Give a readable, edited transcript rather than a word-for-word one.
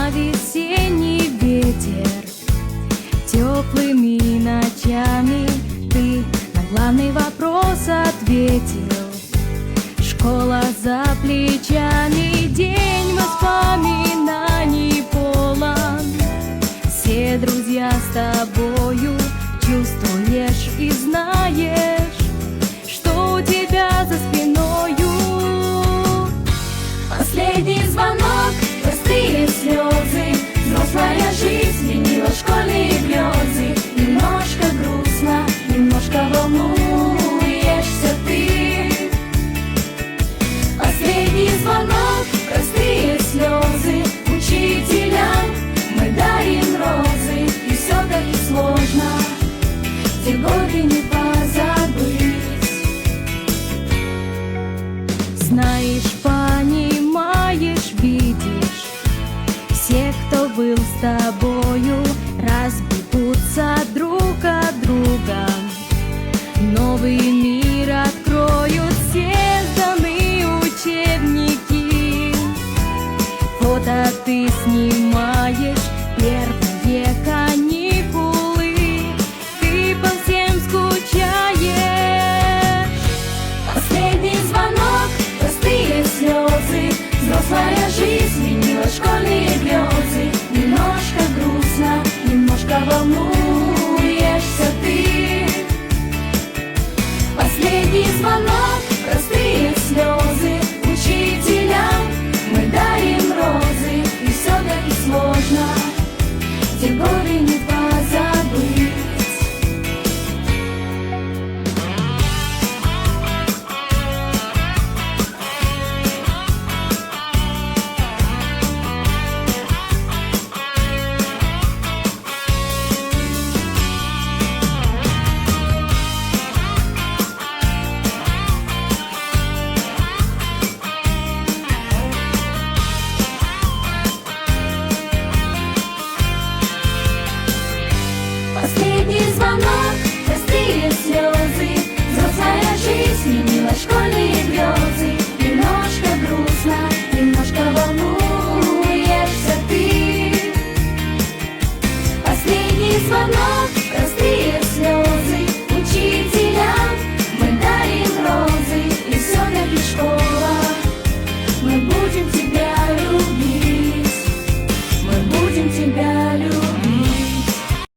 весна, весенний ветер, теплыми ночами ты на главный вопрос ответил. Школа за плечами, день воспоминаний полон. Все друзья с тобою, чувствуешь и знаешь, что у тебя за спиною. Последний звонок, простые слезы, взрослая жизнь сменила школьные грезы. Немножко грустно, немножко волнуешься ты. Последний звонок, простые слезы, учителям мы дарим розы. И все-таки сложно те годы не позабыть. Знаешь, понимаешь, видишь, все, кто был с тобою, разбегутся друг от друга. Новый мир откроют все сданные учебники. Фото ты снимаешь, первые каникулы, ты по всем скучаешь. Последний звонок, простые слезы, взрослая жизнь сменила школьные грезы. Немножко грустно, немножко волнуешься ты. Последний звонок, простые слезы, учителям мы дарим розы. И все-таки сложно